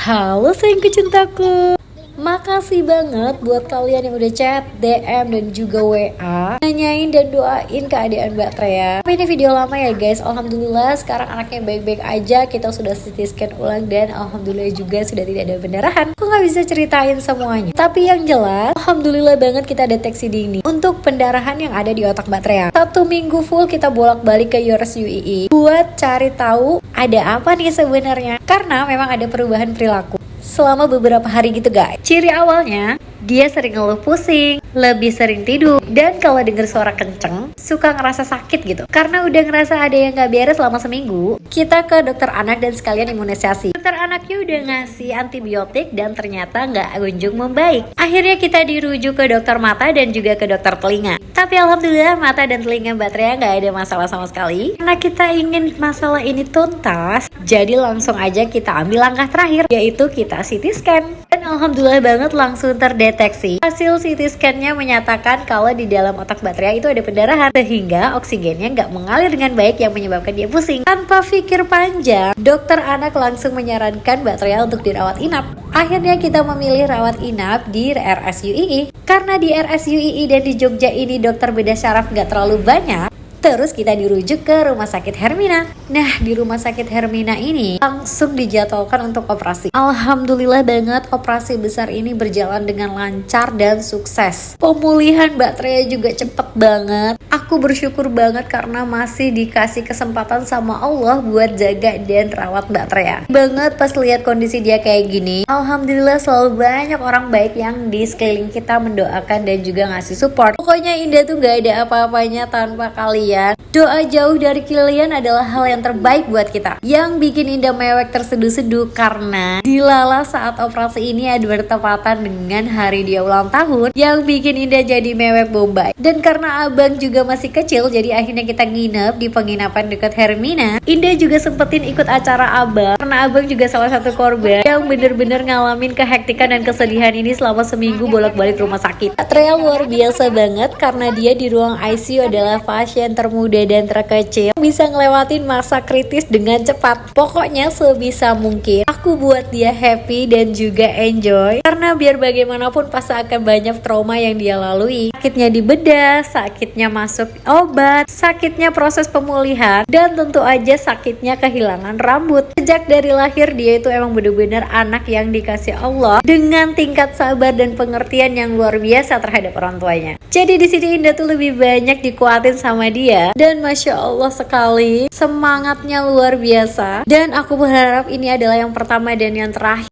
Halo sayangku cintaku, makasih banget buat kalian yang udah chat, DM, dan juga WA nanyain dan doain keadaan Mbak Trea. Tapi ini video lama ya guys. Alhamdulillah sekarang anaknya baik-baik aja. Kita sudah CT scan ulang dan alhamdulillah juga sudah tidak ada pendarahan. Aku gak bisa ceritain semuanya, tapi yang jelas alhamdulillah banget kita deteksi dini untuk pendarahan yang ada di otak Mbak Trea. Sabtu Minggu full kita bolak-balik ke Yours UII buat cari tahu ada apa nih sebenarnya, karena memang ada perubahan perilaku selama beberapa hari gitu guys. Ciri awalnya dia sering ngeluh pusing, lebih sering tidur, dan kalau denger suara kenceng suka ngerasa sakit gitu. Karena udah ngerasa ada yang gak beres selama seminggu, kita ke dokter anak dan sekalian imunisasi. Dokter anaknya udah ngasih antibiotik dan ternyata gak kunjung membaik. Akhirnya kita dirujuk ke dokter mata dan juga ke dokter telinga. Tapi alhamdulillah mata dan telinga Mbak Trea gak ada masalah sama sekali. Karena kita ingin masalah ini tuntas, jadi langsung aja kita ambil langkah terakhir, yaitu kita CT scan. Dan alhamdulillah banget langsung terdeteksi. Hasil CT scan-nya menyatakan kalau di dalam otak Mbak Trea itu ada pendarahan, sehingga oksigennya nggak mengalir dengan baik yang menyebabkan dia pusing. Tanpa pikir panjang, dokter anak langsung menyarankan Mbak Trea untuk dirawat inap. Akhirnya kita memilih rawat inap di RSUII. Karena di RSUII dan di Jogja ini dokter beda syaraf nggak terlalu banyak, terus kita dirujuk ke Rumah Sakit Hermina. Nah, di Rumah Sakit Hermina ini langsung dijadwalkan untuk operasi. Alhamdulillah banget operasi besar ini berjalan dengan lancar dan sukses. Pemulihan Mbak Trea juga cepet banget. Aku bersyukur banget karena masih dikasih kesempatan sama Allah buat jaga dan rawat Mbak Trea. Banget pas lihat kondisi dia kayak gini. Alhamdulillah selalu banyak orang baik yang di sekeliling kita mendoakan dan juga ngasih support. Pokoknya Indah tuh gak ada apa-apanya tanpa kalian. Doa jauh dari kalian adalah hal yang terbaik buat kita. Yang bikin Indah mewek terseduh-seduh karena dilala saat operasi ini ada bertepatan dengan hari dia ulang tahun, yang bikin Indah jadi mewek bombay. Dan karena abang juga masih kecil, jadi akhirnya kita nginep di penginapan dekat Hermina. Indah juga sempetin ikut acara abang, karena abang juga salah satu korban yang bener-bener ngalamin kehektikan dan kesedihan ini selama seminggu bolak-balik rumah sakit. Trea luar biasa banget karena dia di ruang ICU adalah pasien termuda dan terkecil, bisa ngelewatin masa kritis dengan cepat. Pokoknya sebisa mungkin aku buat dia happy dan juga enjoy, karena biar bagaimanapun pasti akan banyak trauma yang dia lalui. Sakitnya di bedah, sakitnya masuk obat, sakitnya proses pemulihan, dan tentu aja sakitnya kehilangan rambut. Sejak dari lahir dia itu emang bener-bener anak yang dikasih Allah dengan tingkat sabar dan pengertian yang luar biasa terhadap orang tuanya. Jadi di sini Indah tuh lebih banyak dikuatin sama dia, dan Masya Allah sekali semangatnya luar biasa. Dan aku berharap ini adalah yang pertama dan yang terakhir